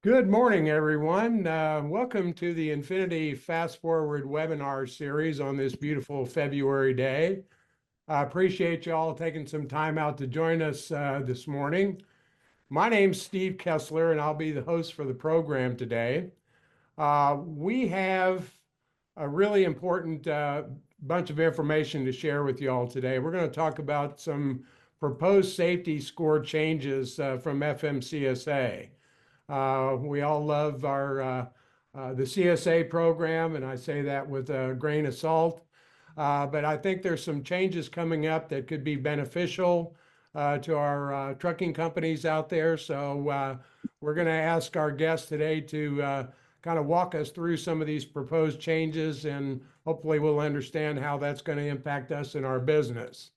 Good morning, everyone. Welcome to the Infinity Fast Forward webinar series on this beautiful February day. I appreciate you all taking some time out to join us this morning. My name's Steve Kessler, and I'll be the host for the program today. We have a really important bunch of information to share with you all today. We're going to talk about some proposed safety score changes from FMCSA. We all love the CSA program, and I say that with a grain of salt. But I think there's some changes coming up that could be beneficial to our trucking companies out there. So we're going to ask our guests today to kind of walk us through some of these proposed changes, and hopefully we'll understand how that's going to impact us in our business.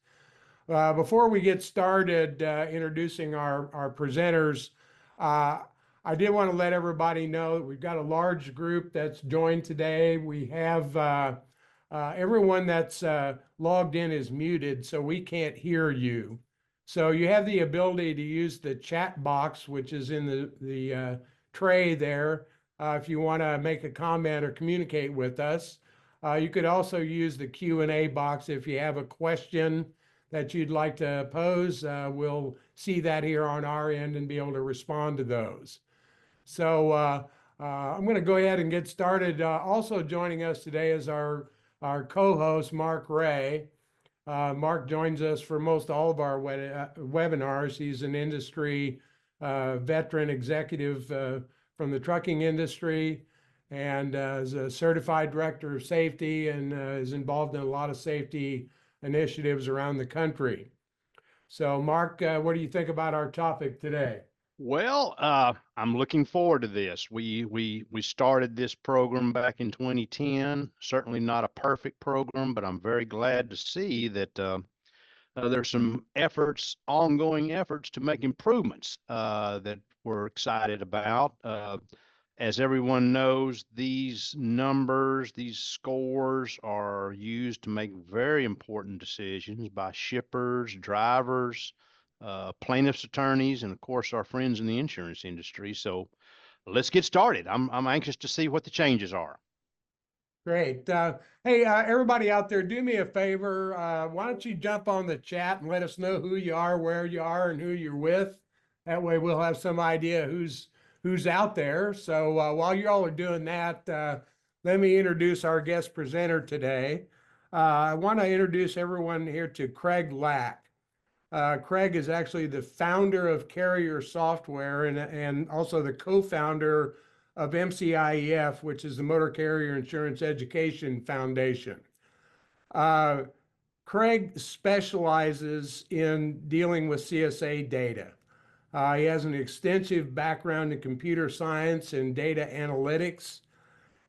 Before we get started introducing our presenters, I did want to let everybody know that we've got a large group that's joined today. We have everyone that's logged in is muted, so we can't hear you. So you have the ability to use the chat box, which is in the tray there, if you want to make a comment or communicate with us. You could also use the Q&A box if you have a question that you'd like to pose. We'll see that here on our end and be able to respond to those. So I'm going to go ahead and get started. Also joining us today is our co-host, Mark Ray. Mark joins us for most all of our webinars. He's an industry veteran executive from the trucking industry, and is a certified director of safety, and is involved in a lot of safety initiatives around the country. So Mark, what do you think about our topic today? Well, I'm looking forward to this. We started this program back in 2010. Certainly not a perfect program, but I'm very glad to see that there's some ongoing efforts to make improvements that we're excited about. As everyone knows, these numbers, these scores are used to make very important decisions by shippers, drivers, plaintiffs' attorneys, and of course our friends in the insurance industry. So let's get started. I'm anxious to see what the changes are. Great. Hey, everybody out there, do me a favor. Why don't you jump on the chat and let us know who you are, where you are, and who you're with. That way we'll have some idea who's out there. So while you all are doing that, let me introduce our guest presenter today. I want to introduce everyone here to Craig Lack. Craig is actually the founder of Carrier Software and also the co-founder of MCIEF, which is the Motor Carrier Insurance Education Foundation. Craig specializes in dealing with CSA data. He has an extensive background in computer science and data analytics,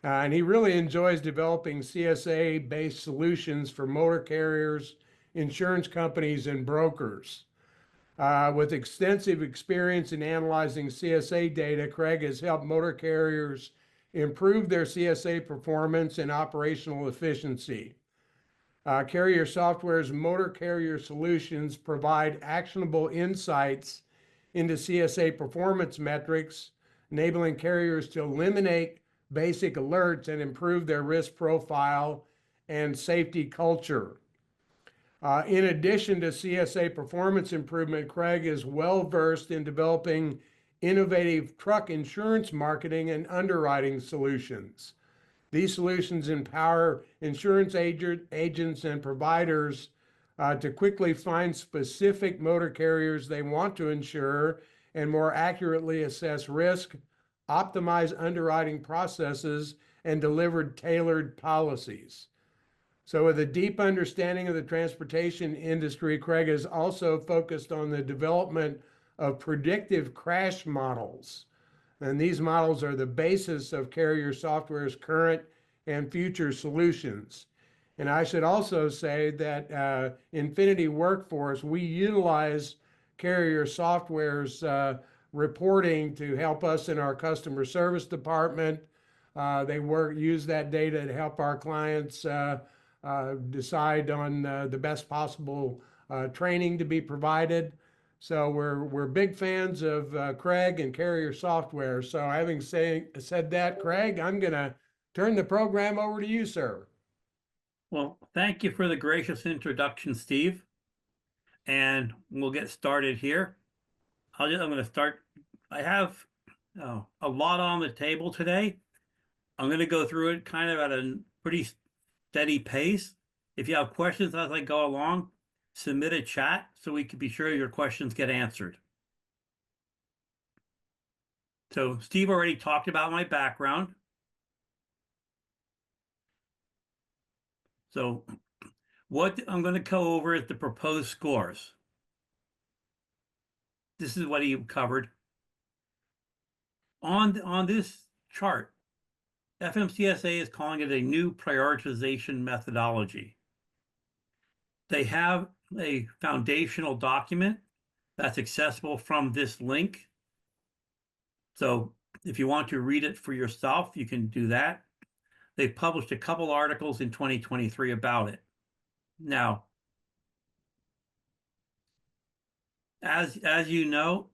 and he really enjoys developing CSA-based solutions for motor carriers, insurance companies, and brokers. With extensive experience in analyzing CSA data, Craig has helped motor carriers improve their CSA performance and operational efficiency. Carrier Software's motor carrier solutions provide actionable insights into CSA performance metrics, enabling carriers to eliminate basic alerts and improve their risk profile and safety culture. In addition to CSA performance improvement, Craig is well-versed in developing innovative truck insurance marketing and underwriting solutions. These solutions empower insurance agents and providers to quickly find specific motor carriers they want to insure and more accurately assess risk, optimize underwriting processes, and deliver tailored policies. So with a deep understanding of the transportation industry, Craig is also focused on the development of predictive crash models. And these models are the basis of Carrier Software's current and future solutions. And I should also say that Infinity Workforce, we utilize Carrier Software's reporting to help us in our customer service department. They use that data to help our clients decide on the best possible training to be provided. So we're big fans of Craig and Carrier Software. So having said that, Craig, I'm going to turn the program over to you, sir. Well, thank you for the gracious introduction, Steve. And we'll get started here. I'm going to start. I have a lot on the table today. I'm going to go through it kind of at a pretty steady pace. If you have questions as I go along, submit a chat so we can be sure your questions get answered. So Steve already talked about my background. So what I'm going to go over is the proposed scores. This is what he covered. On this chart, FMCSA is calling it a new prioritization methodology. They have a foundational document that's accessible from this link. So if you want to read it for yourself, you can do that. They published a couple articles in 2023 about it. Now, as you know,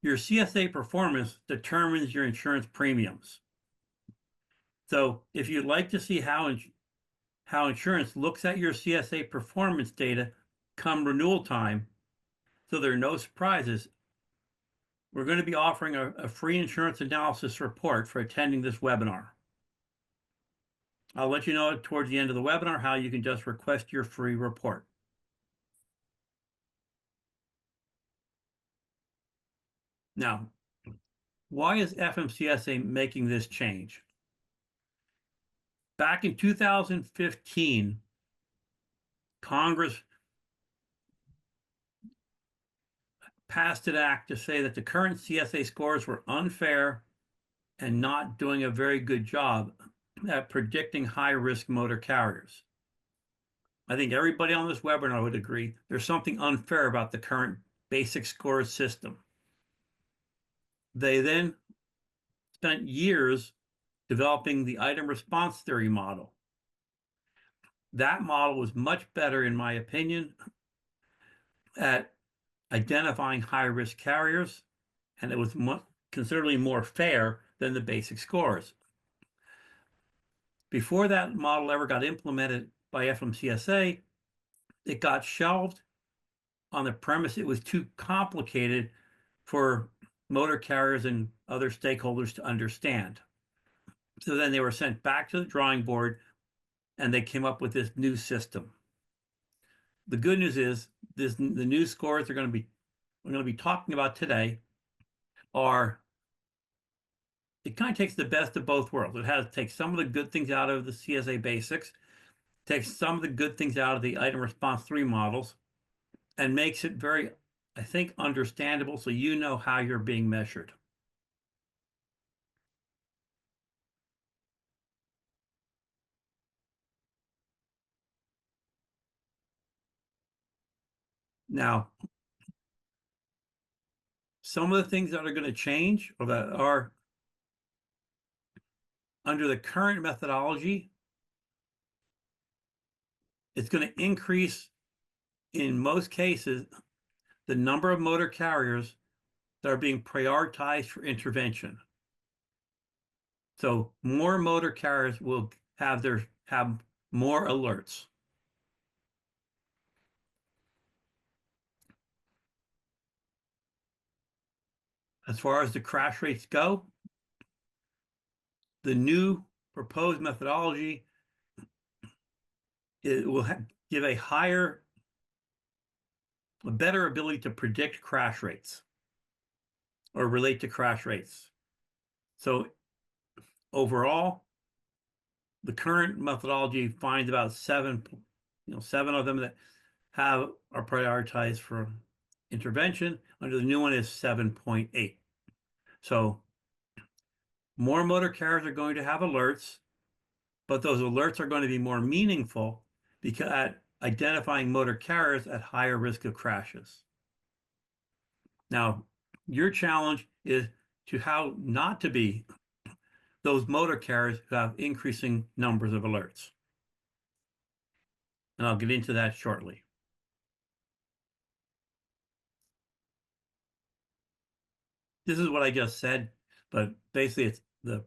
your CSA performance determines your insurance premiums. So if you'd like to see how insurance looks at your CSA performance data come renewal time, so there are no surprises, we're going to be offering a free insurance analysis report for attending this webinar. I'll let you know towards the end of the webinar how you can just request your free report. Now, why is FMCSA making this change? Back in 2015, Congress passed an act to say that the current CSA scores were unfair and not doing a very good job at predicting high-risk motor carriers. I think everybody on this webinar would agree there's something unfair about the current basic scores system. They then spent years developing the item response theory model. That model was much better, in my opinion, at identifying high-risk carriers, and it was considerably more fair than the basic scores. Before that model ever got implemented by FMCSA, it got shelved on the premise it was too complicated for motor carriers and other stakeholders to understand. So then they were sent back to the drawing board and they came up with this new system. The good news is the new scores we're going to be talking about today it kind of takes the best of both worlds. It takes some of the good things out of the CSA basics, takes some of the good things out of the item response 3 models, and makes it very, I think, understandable so you know how you're being measured. Now, some of the things that are going to change or that are under the current methodology, it's going to increase, in most cases, the number of motor carriers that are being prioritized for intervention. So more motor carriers will have more alerts. As far as the crash rates go, the new proposed methodology, it will give a better ability to predict crash rates or relate to crash rates. So overall, the current methodology finds about seven of them that are prioritized for intervention. Under the new one is 7.8. So more motor carriers are going to have alerts, but those alerts are going to be more meaningful because at identifying motor carriers at higher risk of crashes. Now, your challenge is to how not to be those motor carriers who have increasing numbers of alerts. And I'll get into that shortly. this is what I just said, but basically it's the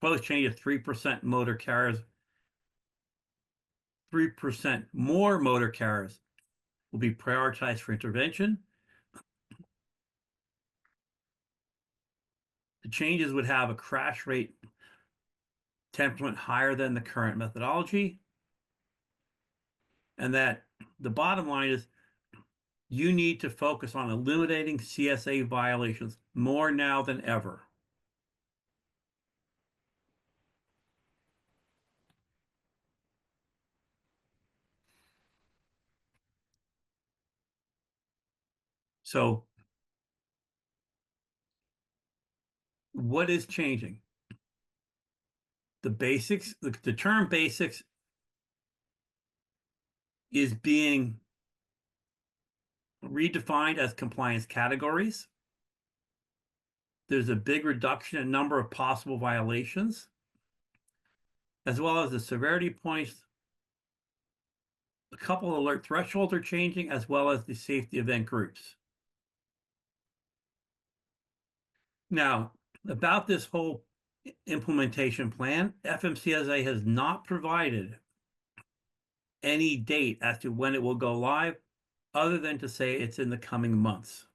proposed change of 3% motor carriers, 3% more motor carriers will be prioritized for intervention. The changes would have a crash rate 10% higher than the current methodology. And that the bottom line is you need to focus on eliminating CSA violations more now than ever. So what is changing? The basics, the term basics is being redefined as compliance categories. There's a big reduction in number of possible violations, as well as the severity points. A couple of alert thresholds are changing, as well as the safety event groups. Now, about this whole implementation plan, FMCSA has not provided any date as to when it will go live, other than to say it's in the coming months.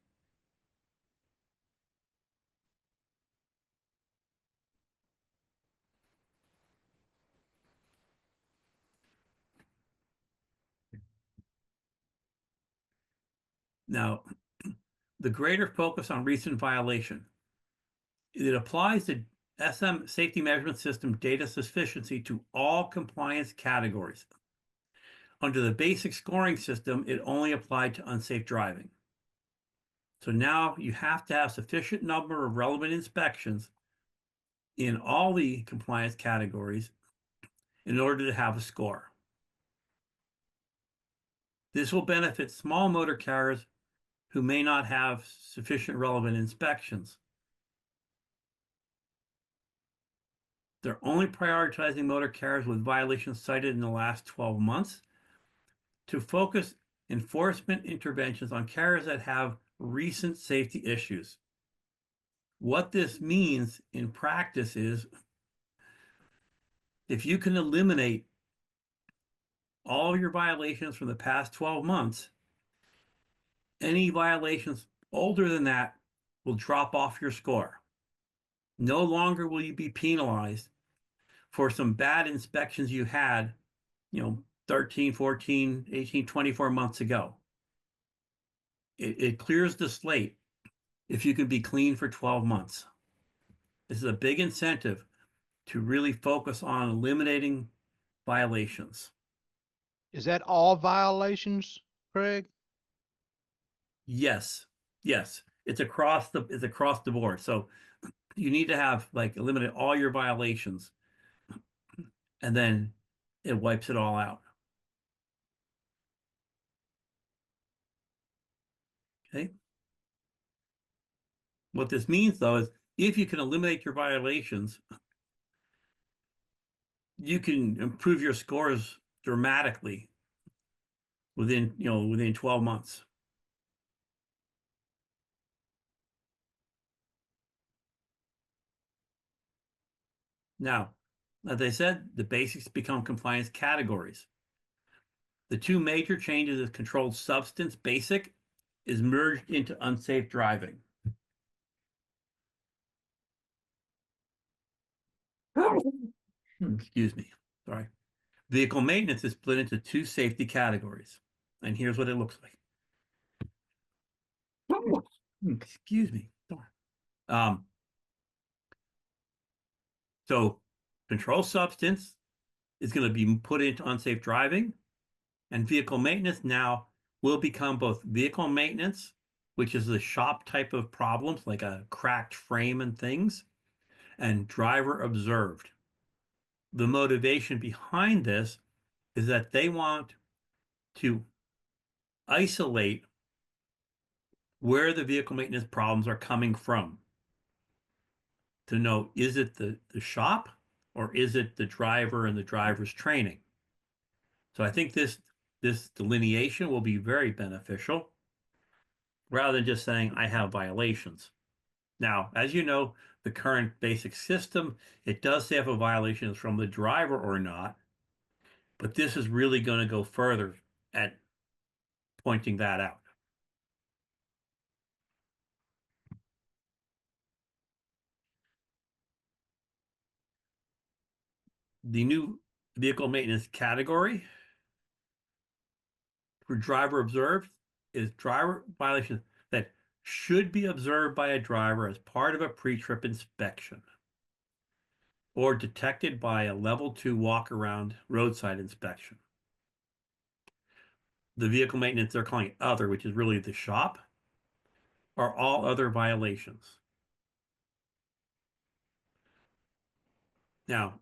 Now, the greater focus on recent violation. It applies the SM safety measurement system data sufficiency to all compliance categories. Under the basic scoring system, it only applied to unsafe driving. So now you have to have sufficient number of relevant inspections in all the compliance categories in order to have a score. This will benefit small motor carriers who may not have sufficient relevant inspections. They're only prioritizing motor carriers with violations cited in the last 12 months to focus enforcement interventions on carriers that have recent safety issues. What this means in practice is if you can eliminate all of your violations from the past 12 months, any violations older than that will drop off your score. No longer will you be penalized for some bad inspections you had, 13, 14, 18, 24 months ago. It clears the slate if you can be clean for 12 months. This is a big incentive to really focus on eliminating violations. Is that all violations, Craig? Yes, it's across the board. So you need to have eliminate all your violations, and then it wipes it all out. Okay. What this means, though, is if you can eliminate your violations, you can improve your scores dramatically within 12 months. Now, as I said, the basics become compliance categories. The two major changes is controlled substance basic is merged into unsafe driving. Excuse me, sorry. Vehicle maintenance is split into two safety categories, and here's what it looks like. Excuse me. So controlled substance is going to be put into unsafe driving, and vehicle maintenance now will become both vehicle maintenance, which is the shop type of problems like a cracked frame and things, and driver observed. The motivation behind this is that they want to isolate where the vehicle maintenance problems are coming from, to know, is it the shop or is it the driver and the driver's training? So I think this delineation will be very beneficial rather than just saying I have violations. Now, as you know, the current basic system, it does say if a violation is from the driver or not, but this is really going to go further at pointing that out. The new vehicle maintenance category for driver observed is driver violations that should be observed by a driver as part of a pre-trip inspection or detected by a level 2 walk-around roadside inspection. The vehicle maintenance, they're calling it other, which is really the shop, are all other violations. Now,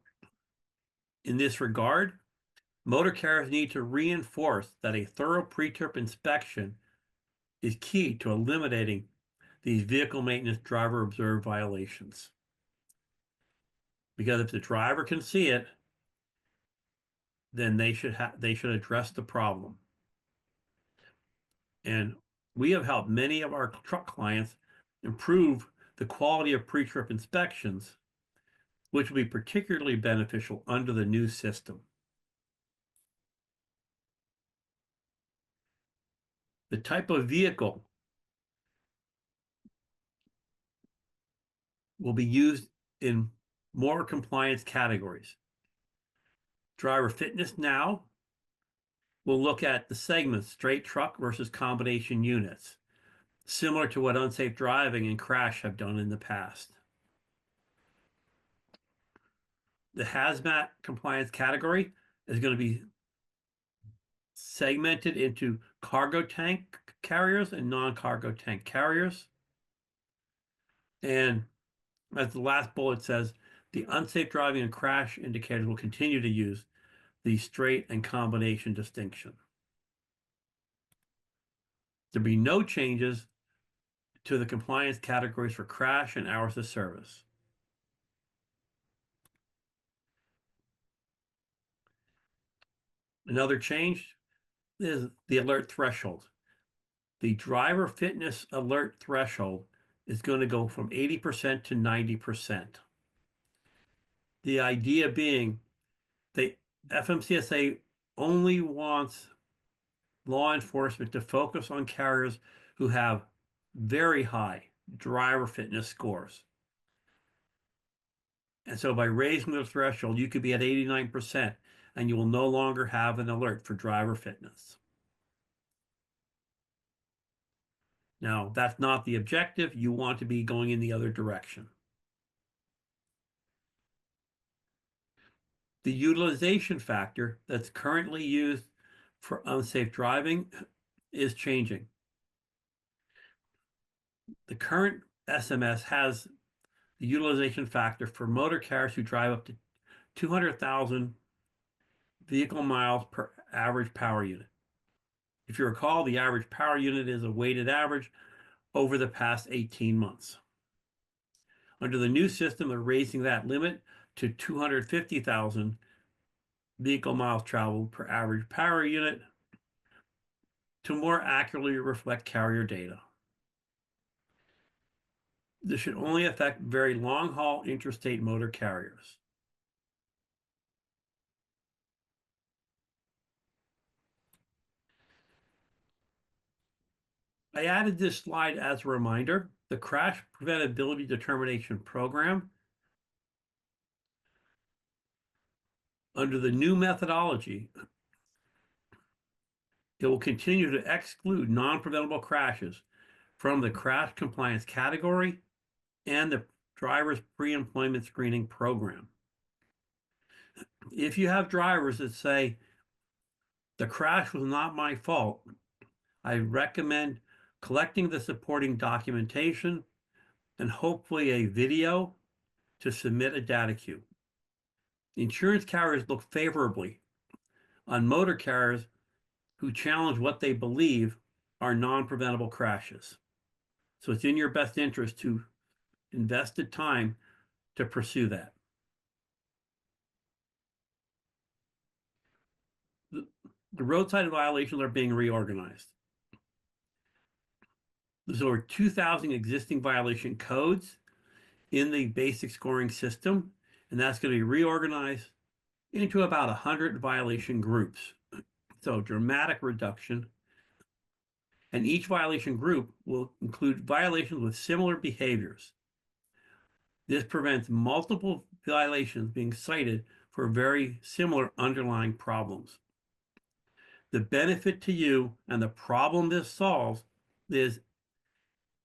in this regard, motor carriers need to reinforce that a thorough pre-trip inspection is key to eliminating these vehicle maintenance driver observed violations. Because if the driver can see it, then they should address the problem. And we have helped many of our truck clients improve the quality of pre-trip inspections, which will be particularly beneficial under the new system. The type of vehicle will be used in more compliance categories. Driver fitness now will look at the segments, straight truck versus combination units, similar to what unsafe driving and crash have done in the past. The hazmat compliance category is going to be segmented into cargo tank carriers and non-cargo tank carriers. And as the last bullet says, the unsafe driving and crash indicators will continue to use the straight and combination distinction. There'll be no changes to the compliance categories for crash and hours of service. Another change is the alert threshold. The driver fitness alert threshold is going to go from 80% to 90%. The idea being the FMCSA only wants law enforcement to focus on carriers who have very high driver fitness scores. And so by raising the threshold, you could be at 89% and you will no longer have an alert for driver fitness. Now, that's not the objective. You want to be going in the other direction. The utilization factor that's currently used for unsafe driving is changing. The current SMS has the utilization factor for motor carriers who drive up to 200,000 vehicle miles per average power unit. If you recall, the average power unit is a weighted average over the past 18 months. Under the new system, they're raising that limit to 250,000 vehicle miles traveled per average power unit to more accurately reflect carrier data. This should only affect very long-haul interstate motor carriers. I added this slide as a reminder. The Crash Preventability Determination Program, under the new methodology, it will continue to exclude non-preventable crashes from the crash compliance category and the driver's pre-employment screening program. If you have drivers that say, the crash was not my fault, I recommend collecting the supporting documentation and hopefully a video to submit a data queue. Insurance carriers look favorably on motor carriers who challenge what they believe are non-preventable crashes. So it's in your best interest to invest the time to pursue that. The roadside violations are being reorganized. There's over 2,000 existing violation codes in the basic scoring system, and that's going to be reorganized into about 100 violation groups. So dramatic reduction. And each violation group will include violations with similar behaviors. This prevents multiple violations being cited for very similar underlying problems. The benefit to you and the problem this solves is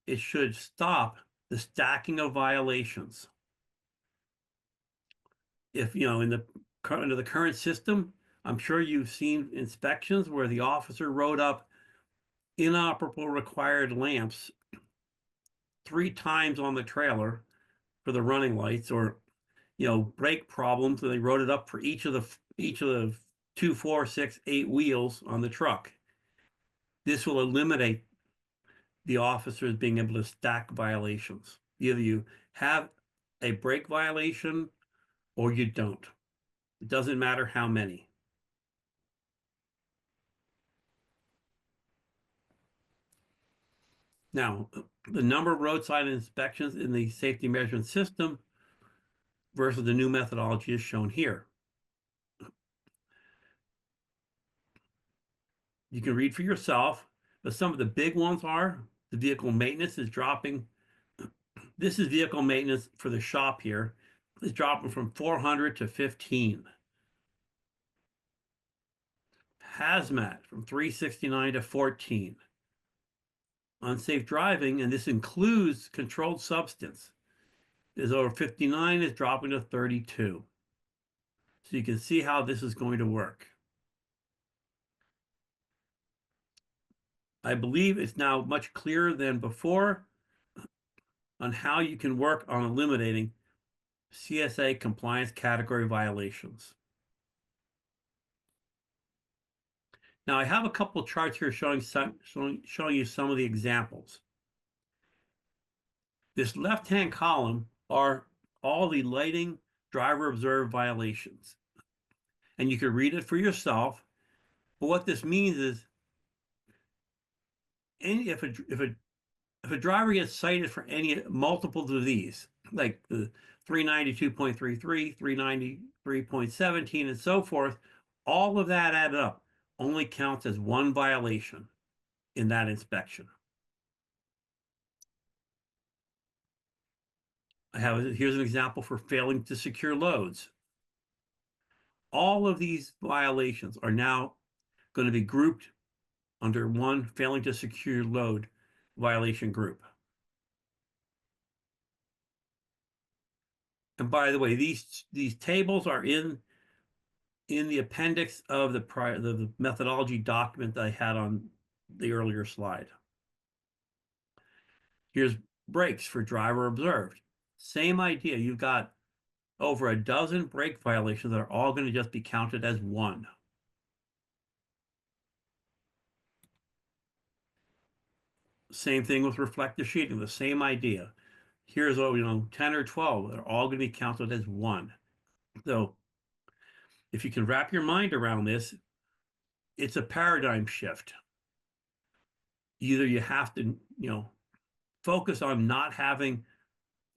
it should stop the stacking of violations. If, under the current system, I'm sure you've seen inspections where the officer wrote up inoperable required lamps 3 times on the trailer for the running lights, or brake problems, and they wrote it up for each of the 2, 4, 6, 8 wheels on the truck. This will eliminate the officers being able to stack violations. Either you have a brake violation or you don't. It doesn't matter how many. Now, the number of roadside inspections in the safety measurement system versus the new methodology is shown here. You can read for yourself, but some of the big ones are the vehicle maintenance is dropping. This is vehicle maintenance for the shop here. It's dropping from 400 to 15. Hazmat from 369 to 14. Unsafe driving, and this includes controlled substance, is over 59, is dropping to 32. So you can see how this is going to work. I believe it's now much clearer than before on how you can work on eliminating CSA compliance category violations. Now I have a couple of charts here showing you some of the examples. This left-hand column are all the lighting driver observed violations. And you can read it for yourself. But what this means is if a driver gets cited for any multiples of these, like the 392.33, 393.17, and so forth, all of that added up only counts as one violation in that inspection. Here's an example for failing to secure loads. All of these violations are now going to be grouped under one failing to secure load violation group. And by the way, these tables are in the appendix of the methodology document that I had on the earlier slide. Here's brakes for driver observed. Same idea. You've got over a dozen brake violations that are all going to just be counted as one. Same thing with reflective sheeting, the same idea. Here's 10 or 12, they're all going to be counted as one. So if you can wrap your mind around this, it's a paradigm shift. Either you have to, focus on not having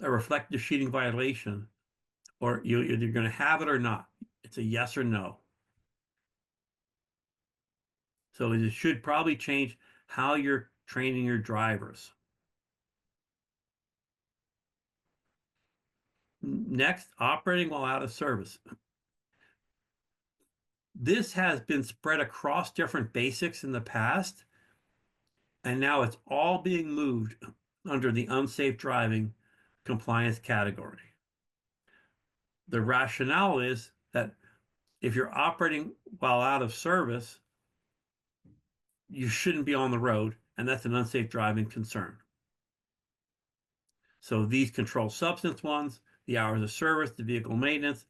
a reflective sheeting violation, or you're either going to have it or not. It's a yes or no. So it should probably change how you're training your drivers. Next, operating while out of service. This has been spread across different basics in the past, and now it's all being moved under the unsafe driving compliance category. The rationale is that if you're operating while out of service, you shouldn't be on the road, and that's an unsafe driving concern. So these controlled substance ones, the hours of service, the vehicle maintenance,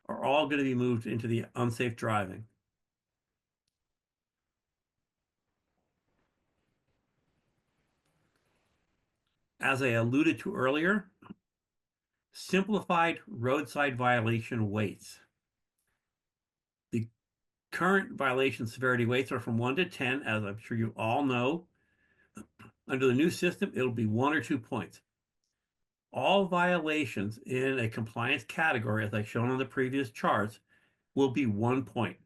are all going to be moved into the unsafe driving. As I alluded to earlier, simplified roadside violation weights. The current violation severity weights are from 1 to 10, as I'm sure you all know. Under the new system, it'll be 1 or 2 points. All violations in a compliance category, as I've shown on the previous charts, will be 1 point.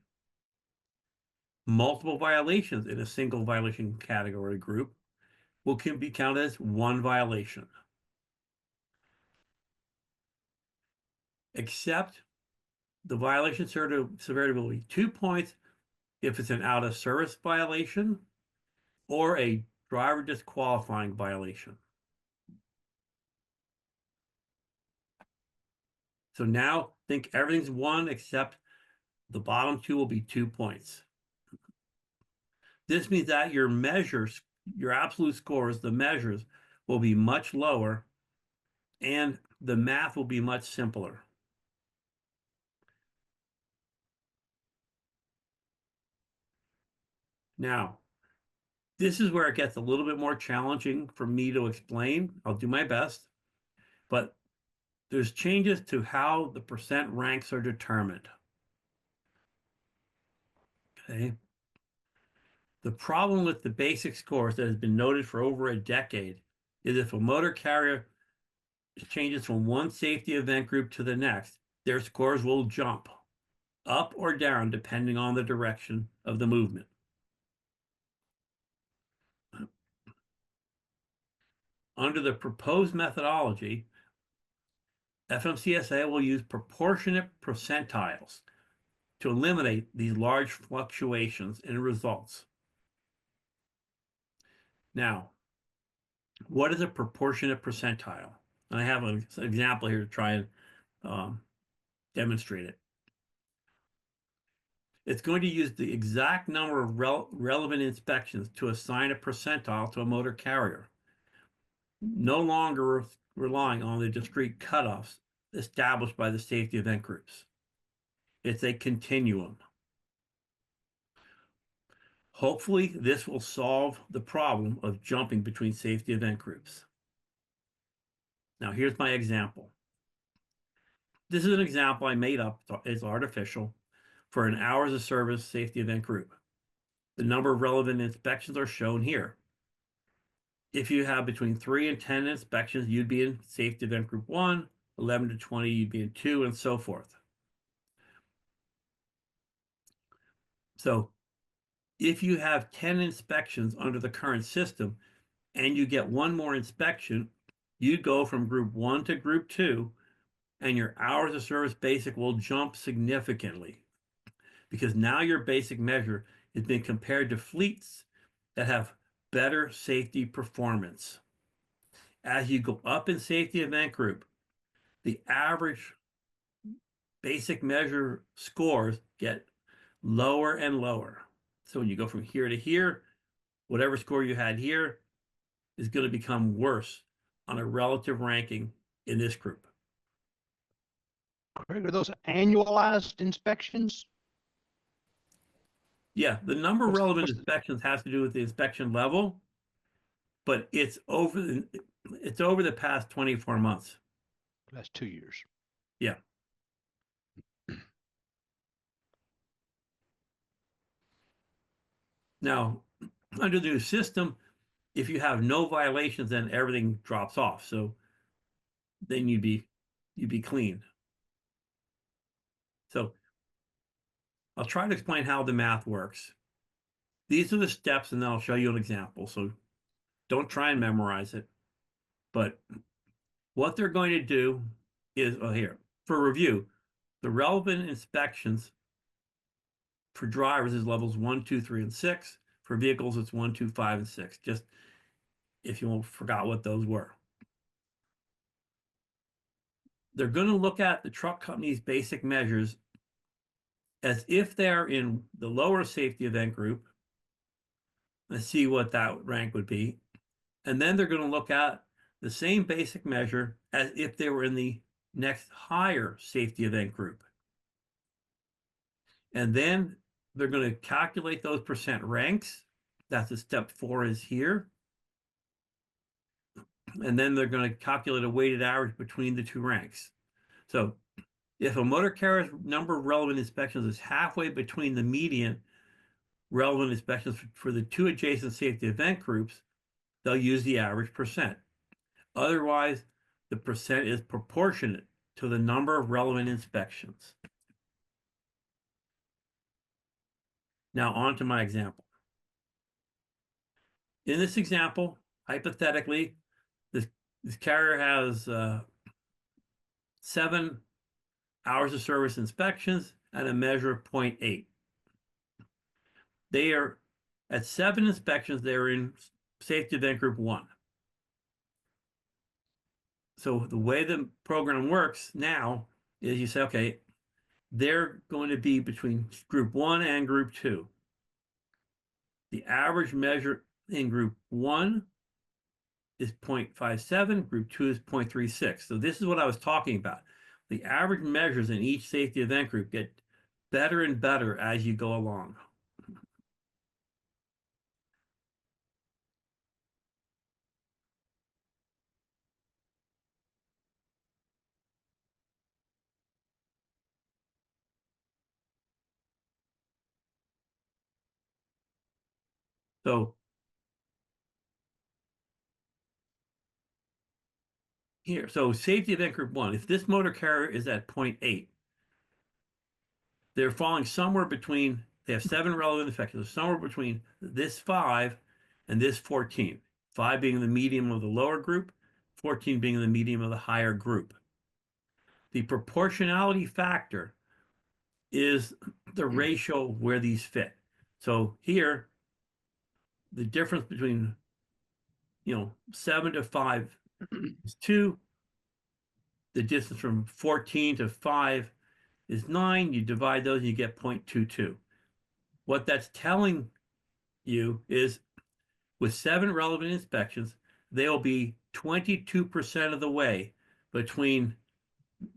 Multiple violations in a single violation category group can be counted as 1 violation. Except the violation severity will be 2 points if it's an out of service violation or a driver disqualifying violation. So now think everything's 1 except the bottom 2 will be 2 points. This means that your measures, your absolute scores, the measures will be much lower and the math will be much simpler. Now, this is where it gets a little bit more challenging for me to explain. I'll do my best, but there's changes to how the percent ranks are determined. Okay. The problem with the basic scores that has been noted for over a decade is if a motor carrier changes from one safety event group to the next, their scores will jump up or down depending on the direction of the movement. Under the proposed methodology, FMCSA will use proportionate percentiles to eliminate these large fluctuations in results. Now, what is a proportionate percentile? And I have an example here to try and demonstrate it. It's going to use the exact number of relevant inspections to assign a percentile to a motor carrier, no longer relying on the discrete cutoffs established by the safety event groups. It's a continuum. Hopefully, this will solve the problem of jumping between safety event groups. Now, here's my example. This is an example I made up, it's artificial, for an hours of service safety event group. The number of relevant inspections are shown here. If you have between 3 and 10 inspections, you'd be in safety event group 1, 11 to 20, you'd be in 2, and so forth. So if you have 10 inspections under the current system and you get 1 more inspection, you'd go from group 1 to group 2, and your hours of service basic will jump significantly because now your basic measure is being compared to fleets that have better safety performance. As you go up in safety event group, the average basic measure scores get lower and lower. So when you go from here to here, whatever score you had here is going to become worse on a relative ranking in this group. Greg, are those annualized inspections? Yeah, the number of relevant inspections has to do with the inspection level, but it's over the past 24 months. That's 2 years. Yeah. Now, under the new system, if you have no violations, then everything drops off. So then you'd be clean. So I'll try to explain how the math works. These are the steps, and then I'll show you an example. So don't try and memorize it. But what they're going to do is, here, for review, the relevant inspections for drivers is levels 1, 2, 3, and 6. For vehicles, it's 1, 2, 5, and 6. Just if you forgot what those were. They're going to look at the truck company's basic measures as if they're in the lower safety event group and see what that rank would be. And then they're going to look at the same basic measure as if they were in the next higher safety event group. And then they're going to calculate those percent ranks. That's what step 4 is here. And then they're going to calculate a weighted average between the 2 ranks. So if a motor carrier's number of relevant inspections is halfway between the median relevant inspections for the 2 adjacent safety event groups, they'll use the average percent. Otherwise, the percent is proportionate to the number of relevant inspections. Now on to my example. In this example, hypothetically, this carrier has 7 hours of service inspections and a measure of 0.8. They are at 7 inspections, they're in safety event group 1. So the way the program works now is you say, okay, they're going to be between group 1 and group 2. The average measure in group 1 is 0.57, group 2 is 0.36. So this is what I was talking about. The average measures in each safety event group get better and better as you go along. So here, so safety event group 1, if this motor carrier is at 0.8, they're falling somewhere between, they have 7 relevant inspections, somewhere between this 5 and this 14. 5 being the medium of the lower group, 14 being the medium of the higher group. The proportionality factor is the ratio where these fit. So here, the difference between 7 to 5 is 2. The distance from 14 to 5 is 9. You divide those and you get 0.22. What that's telling you is with 7 relevant inspections, they'll be 22% of the way between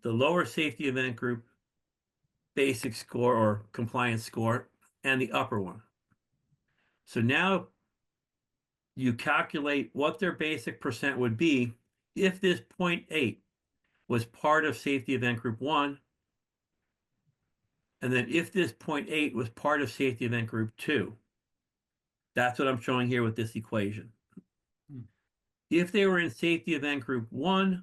the lower safety event group basic score or compliance score and the upper one. So now you calculate what their basic percent would be if this 0.8 was part of safety event group 1, and then if this 0.8 was part of safety event group 2. That's what I'm showing here with this equation. If they were in safety event group 1,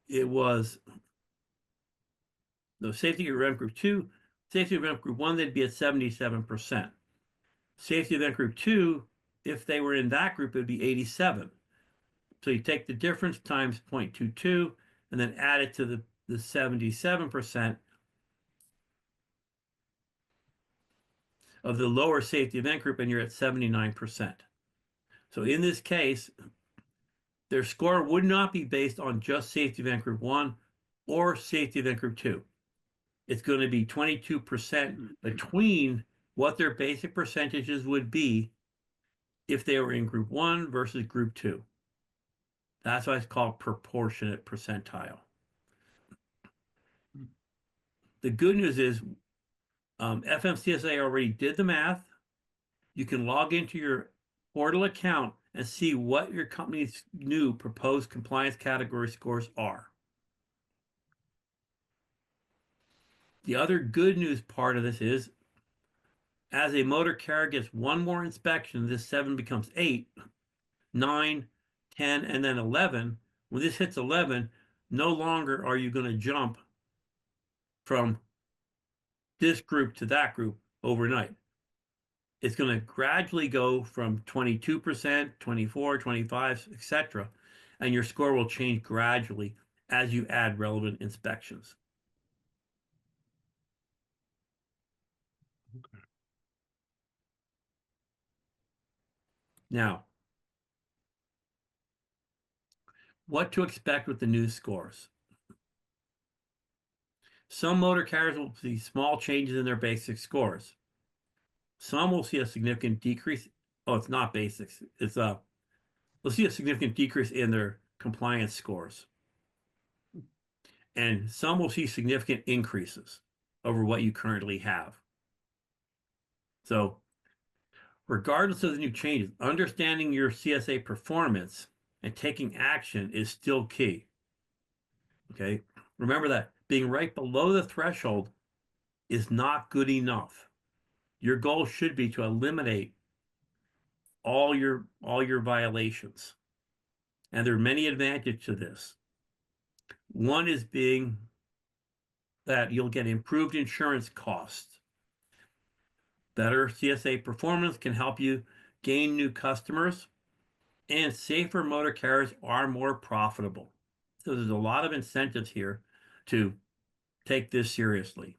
it was the safety event group 2, safety event group 1, they'd be at 77%. Safety event group 2, if they were in that group, it would be 87. So you take the difference times 0.22 and then add it to the 77% of the lower safety event group, and you're at 79%. So in this case, their score would not be based on just safety event group 1 or safety event group 2. It's going to be 22% between what their basic percentages would be if they were in group 1 versus group 2. That's why it's called proportionate percentile. The good news is FMCSA already did the math. You can log into your portal account and see what your company's new proposed compliance category scores are. The other good news part of this is, as a motor carrier gets 1 more inspection, this 7 becomes 8, 9, 10, and then 11. When this hits 11, no longer are you going to jump from this group to that group overnight. It's going to gradually go from 22%, 24, 25, etc. And your score will change gradually as you add relevant inspections. Okay. Now, what to expect with the new scores? Some motor carriers will see small changes in their basic scores. Some will see a significant decrease. Oh, it's not basics. We'll see a significant decrease in their compliance scores. And some will see significant increases over what you currently have. So regardless of the new changes, understanding your CSA performance and taking action is still key. Okay, remember that being right below the threshold is not good enough. your goal should be to eliminate all your violations. And there are many advantages to this. One is being that you'll get improved insurance costs. Better CSA performance can help you gain new customers, and safer motor carriers are more profitable. So there's a lot of incentives here to take this seriously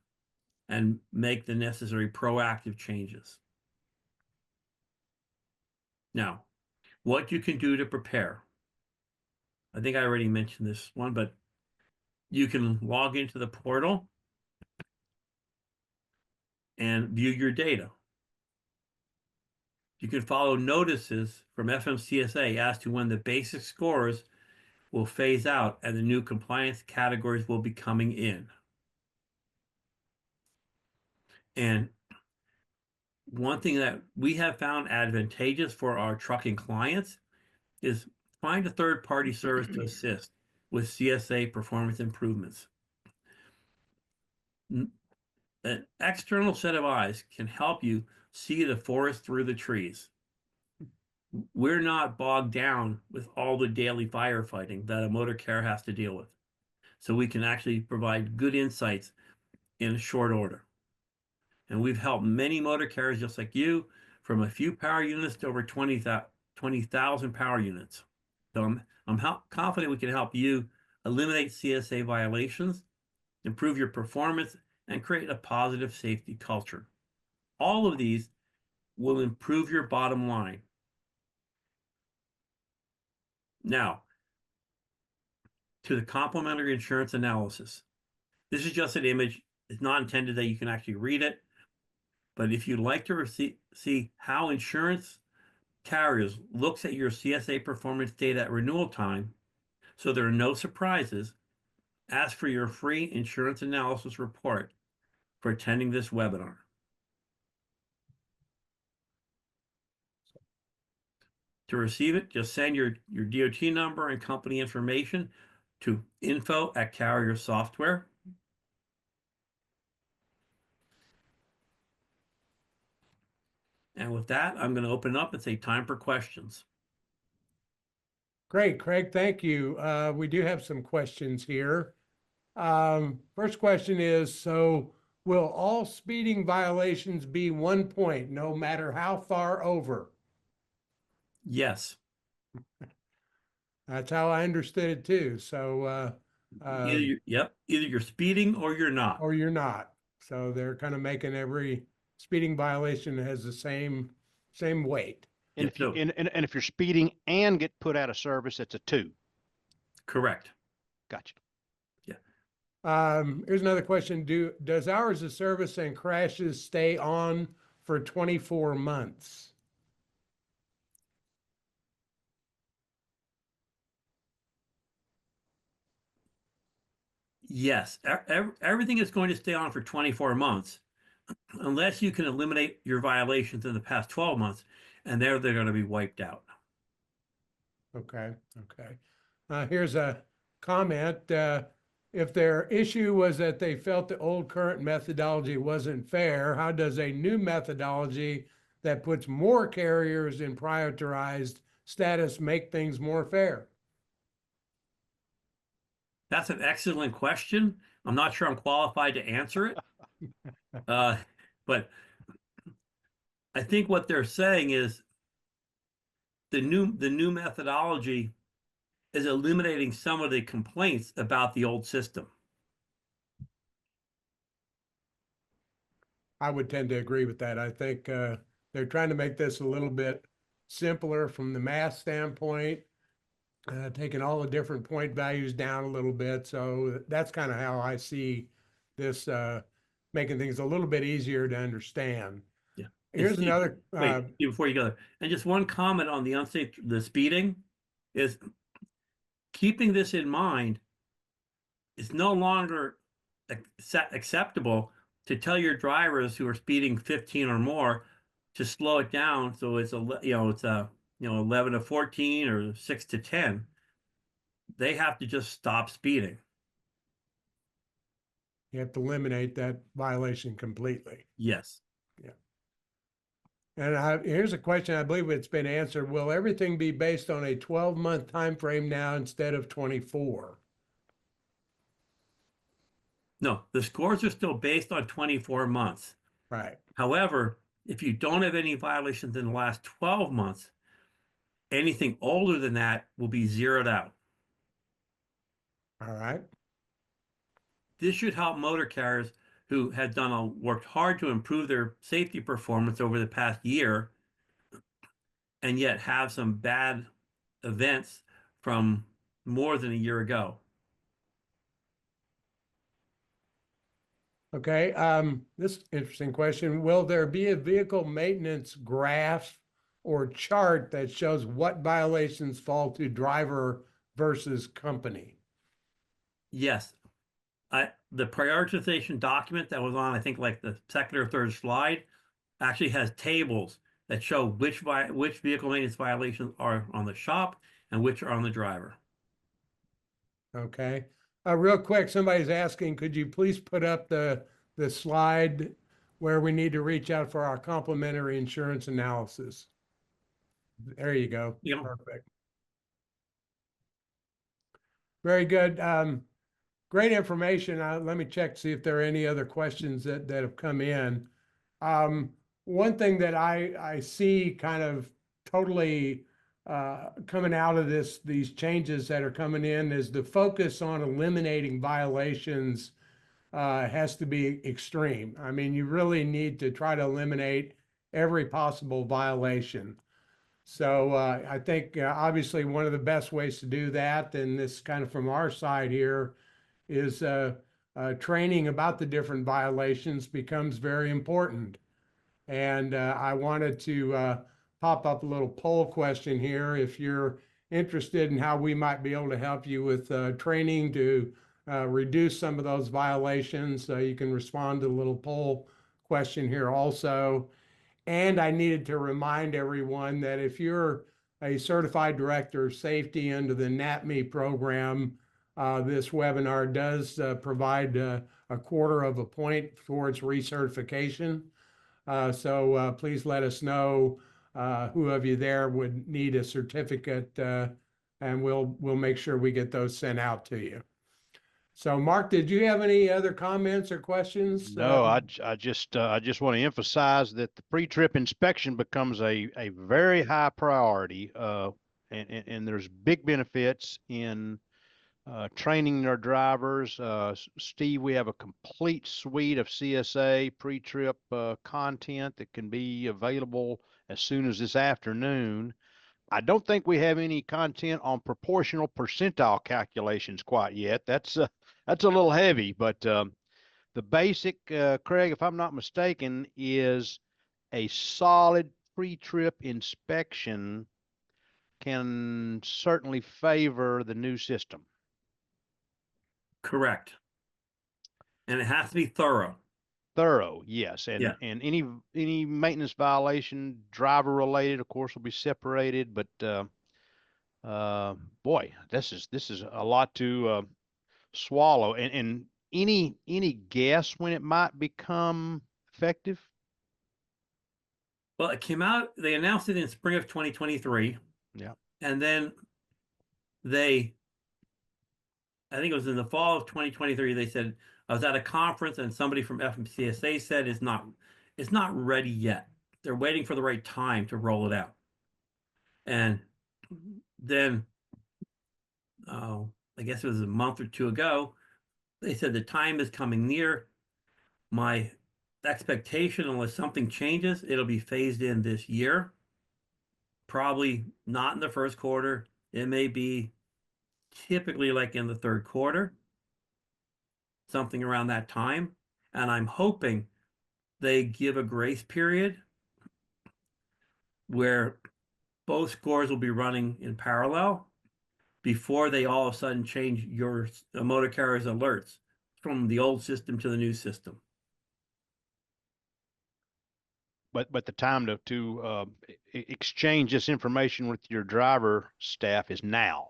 and make the necessary proactive changes. Now, what you can do to prepare. I think I already mentioned this one, but you can log into the portal and view your data. You can follow notices from FMCSA as to when the basic scores will phase out and the new compliance categories will be coming in. And one thing that we have found advantageous for our trucking clients is find a third-party service to assist with CSA performance improvements. An external set of eyes can help you see the forest through the trees. We're not bogged down with all the daily firefighting that a motor carrier has to deal with. So we can actually provide good insights in short order. And we've helped many motor carriers just like you, from a few power units to over 20,000 power units. So I'm confident we can help you eliminate CSA violations, improve your performance, and create a positive safety culture. All of these will improve your bottom line. Now, to the complementary insurance analysis. This is just an image. It's not intended that you can actually read it. But if you'd like to see how insurance carriers looks at your CSA performance data at renewal time, so there are no surprises, ask for your free insurance analysis report for attending this webinar. To receive it, just send your DOT number and company information to info@carriersoftware. And with that, I'm going to open up and say time for questions. Great, Craig, thank you. We do have some questions here. First question is, so will all speeding violations be 1 point, no matter how far over? Yes. That's how I understood it too. So, Either you're speeding or you're not. or you're not. So they're kind of making every speeding violation has the same weight. And if you, and if you're speeding and get put out of service, it's a 2. Correct. Gotcha. Here's another question. Does hours of service and crashes stay on for 24 months? Yes, everything is going to stay on for 24 months unless you can eliminate your violations in the past 12 months, and they're going to be wiped out. Okay. Here's a comment. If their issue was that they felt the old current methodology wasn't fair, how does a new methodology that puts more carriers in prioritized status make things more fair? That's an excellent question. I'm not sure I'm qualified to answer it. But I think what they're saying is the new methodology is eliminating some of the complaints about the old system. I would tend to agree with that. I think they're trying to make this a little bit simpler from the math standpoint, taking all the different point values down a little bit. So that's kind of how I see this making things a little bit easier to understand. Yeah. Here's Steve, another. Wait, before you go there, and just one comment on the speeding is keeping this in mind. It's no longer acceptable to tell your drivers who are speeding 15 or more to slow it down. So it's 11 to 14 or 6 to 10. They have to just stop speeding. You have to eliminate that violation completely. Yes. Yeah. And here's a question, I believe it's been answered. Will everything be based on a 12-month time frame now instead of 24? No, the scores are still based on 24 months. Right. However, if you don't have any violations in the last 12 months, anything older than that will be zeroed out. All right. This should help motor carriers who have worked hard to improve their safety performance over the past year and yet have some bad events from more than a year ago. Okay. This interesting question. Will there be a vehicle maintenance graph or chart that shows what violations fall to driver versus company? Yes, the prioritization document that was on, I think, like the second or third slide, actually has tables that show which vehicle maintenance violations are on the shop and which are on the driver. Okay. Real quick, somebody's asking, could you please put up the slide where we need to reach out for our complimentary insurance analysis? There you go. Yeah. Perfect. Very good. Great information. Let me check to see if there are any other questions that have come in. One thing that I see kind of totally coming out of these changes that are coming in is the focus on eliminating violations has to be extreme. I mean, you really need to try to eliminate every possible violation. So I think obviously one of the best ways to do that, and this kind of from our side here, is training about the different violations becomes very important. And I wanted to pop up a little poll question here. If you're interested in how we might be able to help you with training to reduce some of those violations, you can respond to the little poll question here also. And I needed to remind everyone that if you're a certified director of safety under the NAPME program, this webinar does provide a quarter of a point towards recertification. So please let us know who of you there would need a certificate, and we'll make sure we get those sent out to you. So, Mark, did you have any other comments or questions? No, I just want to emphasize that the pre-trip inspection becomes a very high priority, and there's big benefits in training our drivers. Steve, we have a complete suite of CSA pre-trip content that can be available as soon as this afternoon. I don't think we have any content on proportional percentile calculations quite yet. That's a little heavy, but the basic, Craig, if I'm not mistaken, is a solid pre-trip inspection can certainly favor the new system. Correct. And it has to be thorough. Thorough, yes, and Yeah. and any maintenance violation, driver related, of course, will be separated. But boy, this is a lot to swallow. And any guess when it might become effective? Well, it came out, they announced it in spring of 2023. Yeah. And then I think it was in the fall of 2023, they said, I was at a conference and somebody from FMCSA said it's not ready yet. They're waiting for the right time to roll it out. And then, I guess it was a month or two ago, they said the time is coming near. My expectation, unless something changes, it'll be phased in this year. Probably not in the first quarter. It may be typically like in the third quarter, something around that time. And I'm hoping they give a grace period where both scores will be running in parallel before they all of a sudden change your motor carrier's alerts from the old system to the new system. But the time to exchange this information with your driver staff is now.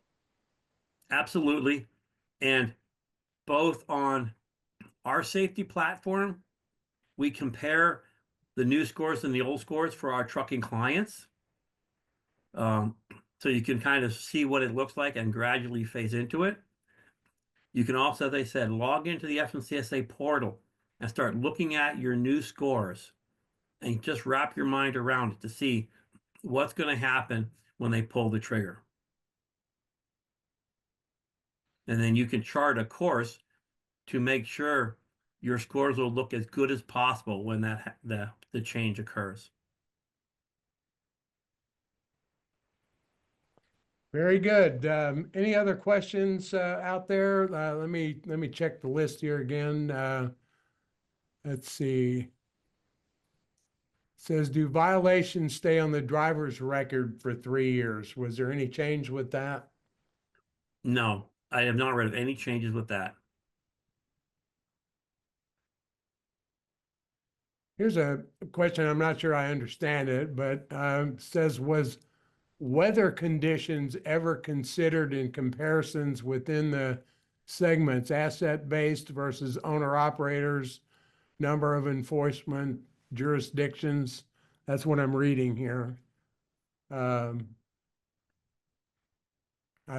Absolutely. And both on our safety platform, we compare the new scores and the old scores for our trucking clients. So you can kind of see what it looks like and gradually phase into it. You can also, as I said, log into the FMCSA portal and start looking at your new scores and just wrap your mind around it to see what's going to happen when they pull the trigger. And then you can chart a course to make sure your scores will look as good as possible when the change occurs. Very good. Any other questions out there? Let me check the list here again. Let's see. It says, do violations stay on the driver's record for 3 years? Was there any change with that? No, I have not read of any changes with that. Here's a question. I'm not sure I understand it, but says, was weather conditions ever considered in comparisons within the segments, asset-based versus owner-operators, number of enforcement jurisdictions? That's what I'm reading here. I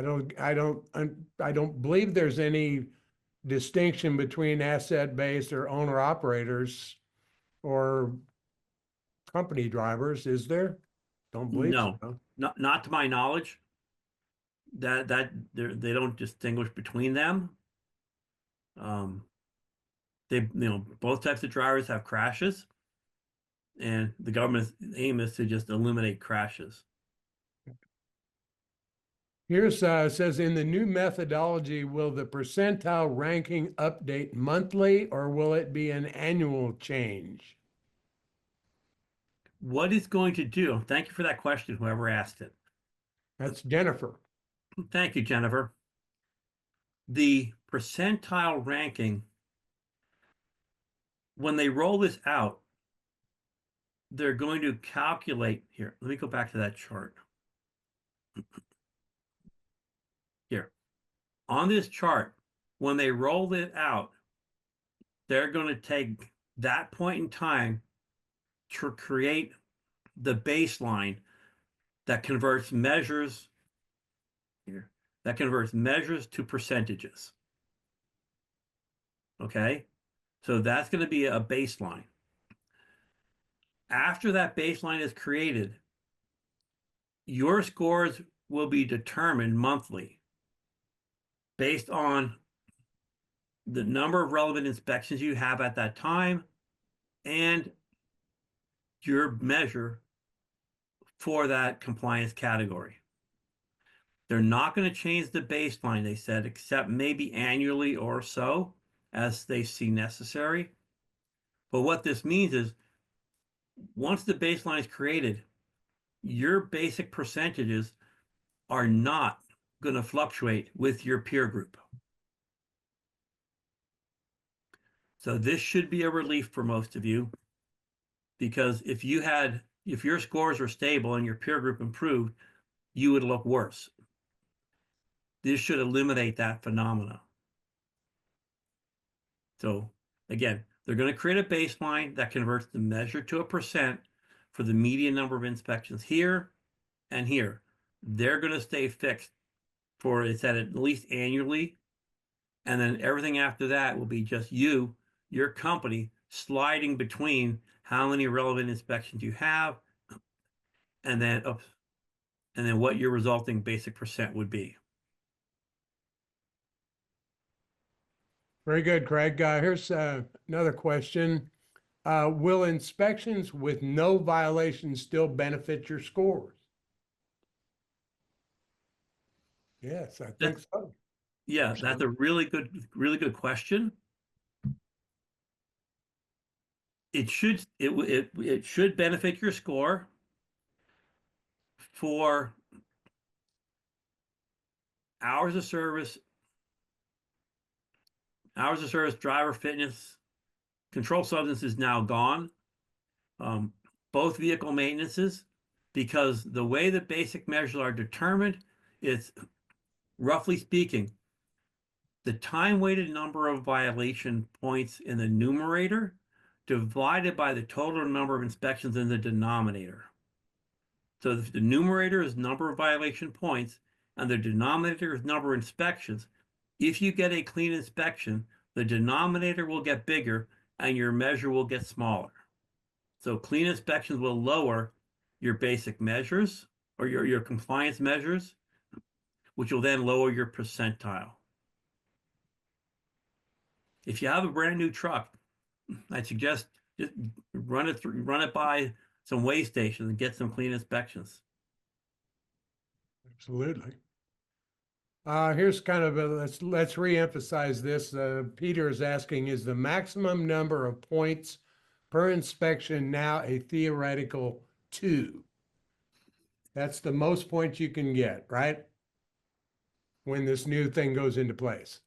don't believe there's any distinction between asset-based or owner-operators or company drivers, is there? Don't believe No, so. not to my knowledge. That they don't distinguish between them. Both types of drivers have crashes, and the government's aim is to just eliminate crashes. Here's says, in the new methodology, will the percentile ranking update monthly or will it be an annual change? What it's going to do, thank you for that question, whoever asked it. That's Jennifer. Thank you, Jennifer. The percentile ranking, when they roll this out, they're going to calculate here. Let me go back to that chart. Here. On this chart, when they roll it out, they're going to take that point in time to create the baseline that converts measures here, that converts measures to percentages. Okay, so that's going to be a baseline. After that baseline is created, your scores will be determined monthly based on the number of relevant inspections you have at that time and your measure for that compliance category. They're not going to change the baseline, they said, except maybe annually or so as they see necessary. But what this means is once the baseline is created, your basic percentages are not going to fluctuate with your peer group. So this should be a relief for most of you, because if your scores were stable and your peer group improved, you would look worse. This should eliminate that phenomena. So again, they're going to create a baseline that converts the measure to a percent for the median number of inspections here and here. They're going to stay fixed for it's at least annually. And then everything after that will be just you, your company, sliding between how many relevant inspections you have and then what your resulting basic percent would be. Very good, Craig. Here's another question. Will inspections with no violations still benefit your scores? Yes, I think so. Yeah, that's a really good question. It should benefit your score for hours of service, driver fitness. Controlled substance is now gone. Both vehicle maintenances, because the way the basic measures are determined, it's roughly speaking, the time-weighted number of violation points in the numerator divided by the total number of inspections in the denominator. So if the numerator is number of violation points and the denominator is number of inspections, if you get a clean inspection, the denominator will get bigger and your measure will get smaller. So clean inspections will lower your basic measures or your compliance measures, which will then lower your percentile. If you have a brand new truck, I suggest just run it by some weigh stations and get some clean inspections. Absolutely. Here's kind of let's reemphasize this. Peter is asking, is the maximum number of points per inspection now a theoretical 2? That's the most points you can get, right? When this new thing goes into place.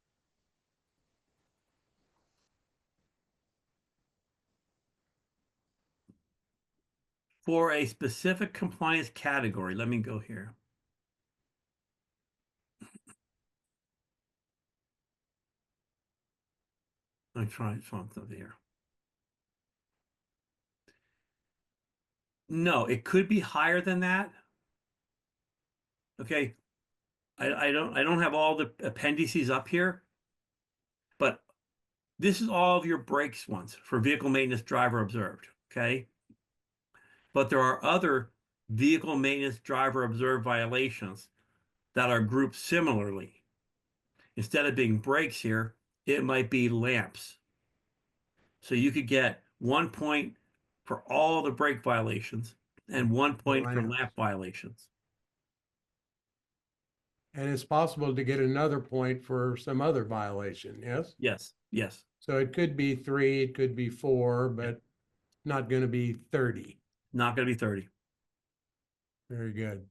For a specific compliance category, let me go here. I'm trying something here. No, it could be higher than that. Okay. I don't have all the appendices up here, but this is all of your brakes ones for vehicle maintenance driver observed. Okay. But there are other vehicle maintenance driver observed violations that are grouped similarly. Instead of being brakes here, it might be lamps. So you could get 1 point for all the brake violations and 1 point for lamp violations. And it's possible to get another point for some other violation, yes? Yes, yes. So it could be 3, it could be 4, but not going to be 30. Not going to be 30. Very good.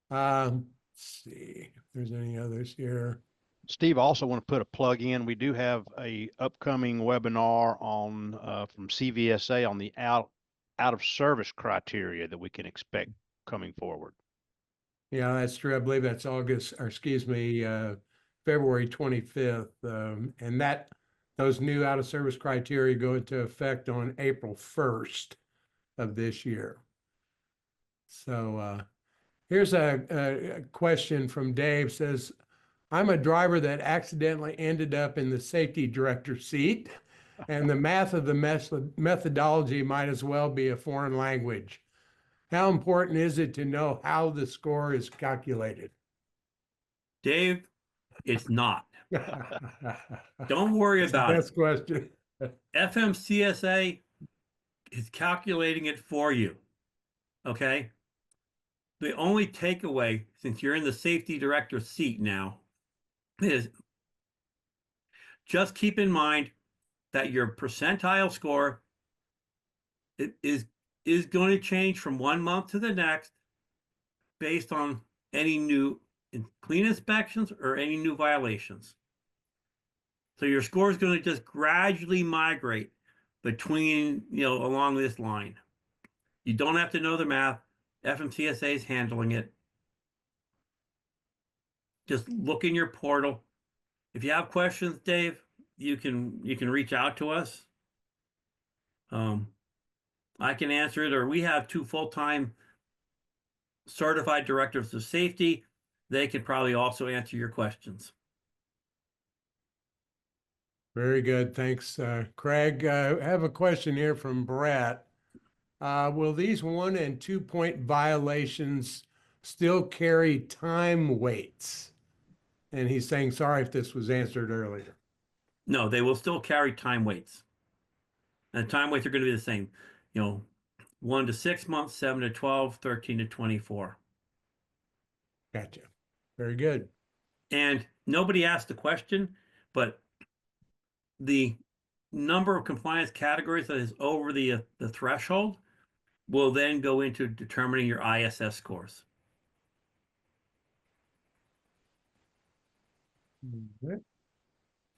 Let's see if there's any others here. Steve, I also want to put a plug in. We do have a upcoming webinar on from CVSA on the out of service criteria that we can expect coming forward. Yeah, that's true. I believe that's February 25th. And those new out of service criteria go into effect on April 1st of this year. So here's a question from Dave. Says, I'm a driver that accidentally ended up in the safety director seat, and the math of the methodology might as well be a foreign language. How important is it to know how the score is calculated? Dave, it's not. Don't worry about it. That's question. FMCSA is calculating it for you. Okay. The only takeaway, since you're in the safety director seat now, is just keep in mind that your percentile score is going to change from 1 month to the next based on any new clean inspections or any new violations. So your score is going to just gradually migrate between, along this line. You don't have to know the math. FMCSA is handling it. Just look in your portal. If you have questions, Dave, you can reach out to us. I can answer it, or we have 2 full-time certified directors of safety. They can probably also answer your questions. Very good. Thanks, Craig. I have a question here from Brett. Will these 1 and 2 point violations still carry time weights? And he's saying, sorry if this was answered earlier. No, they will still carry time weights. And time weights are going to be the same. 1 to 6 months, 7 to 12, 13 to 24. Gotcha. Very good. And nobody asked the question, but the number of compliance categories that is over the threshold will then go into determining your ISS scores.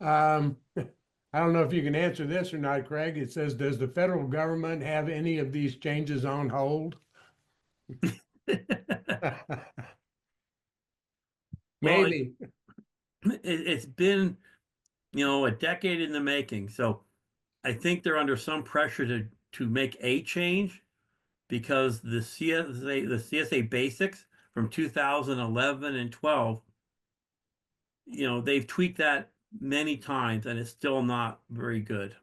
I don't know if you can answer this or not, Craig. It says, does the federal government have any of these changes on hold? Maybe. Well, it's been, a decade in the making. So I think they're under some pressure to make a change because the CSA basics from 2011 and 12, they've tweaked that many times and it's still not very good.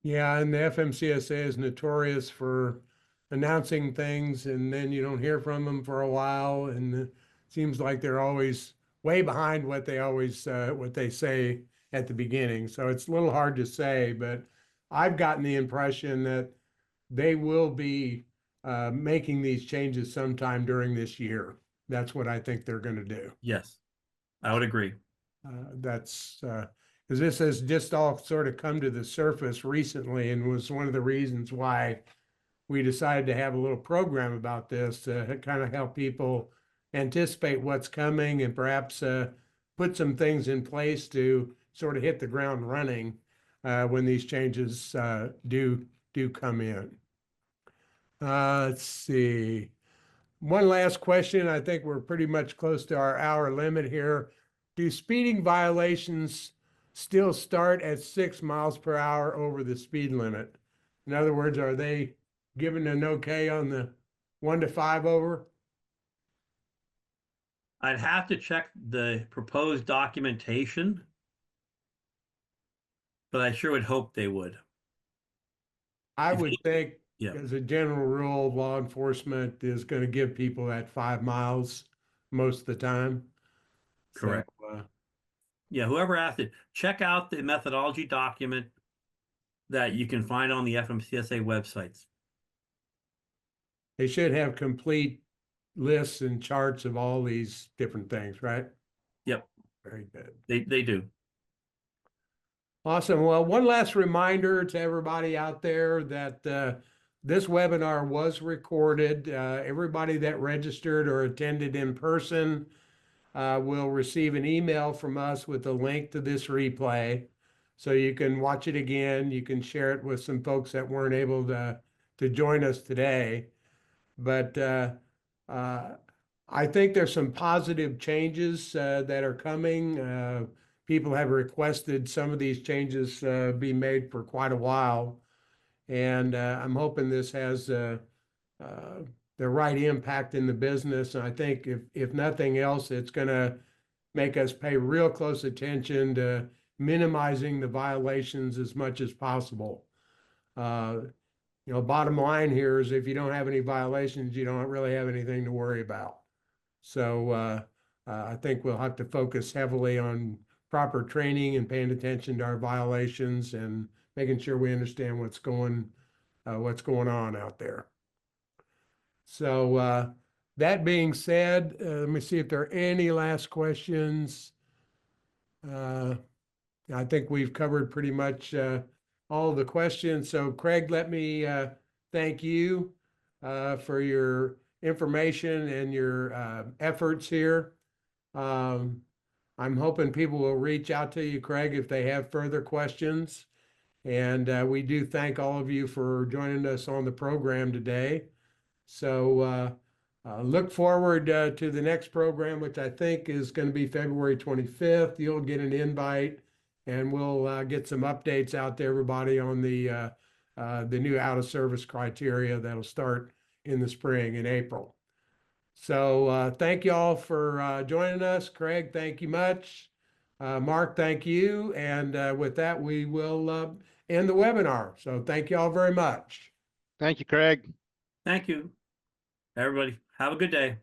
Yeah, and the FMCSA is notorious for announcing things and then you don't hear from them for a while, and it seems like they're always way behind what they say at the beginning. So it's a little hard to say, but I've gotten the impression that they will be making these changes sometime during this year. That's what I think they're going to do. Yes, I would agree. That's because this has just all sort of come to the surface recently and was one of the reasons why we decided to have a little program about this to kind of help people anticipate what's coming and perhaps put some things in place to sort of hit the ground running when these changes do come in. Let's see. One last question. I think we're pretty much close to our hour limit here. Do speeding violations still start at 6 miles per hour over the speed limit? In other words, are they given an okay on the 1 to 5 over? I'd have to check the proposed documentation, but I sure would hope they would. I If would you- think, Yeah. as a general rule, law enforcement is going to give people that 5 miles most of the time. Correct. So, Yeah, whoever asked it, check out the methodology document that you can find on the FMCSA websites. they should have complete lists and charts of all these different things, right? Yep, Very good. they do. Awesome. Well, one last reminder to everybody out there that this webinar was recorded. Everybody that registered or attended in person will receive an email from us with a link to this replay. So you can watch it again. You can share it with some folks that weren't able to join us today. But I think there's some positive changes that are coming. People have requested some of these changes be made for quite a while. And I'm hoping this has the right impact in the business. And I think if nothing else, it's going to make us pay real close attention to minimizing the violations as much as possible. Bottom line here is if you don't have any violations, you don't really have anything to worry about. So I think we'll have to focus heavily on proper training and paying attention to our violations and making sure we understand what's going on out there. So that being said, let me see if there are any last questions. I think we've covered pretty much all of the questions. So Craig, let me thank you for your information and your efforts here. I'm hoping people will reach out to you, Craig, if they have further questions. And we do thank all of you for joining us on the program today. So look forward to the next program, which I think is going to be February 25th. You'll get an invite and we'll get some updates out to everybody on the new out of service criteria that'll start in the spring in April. So thank you all for joining us. Craig, thank you much. Mark, thank you. And with that, we will end the webinar. So thank you all very much. Thank you, Craig. Thank you, everybody. Have a good day.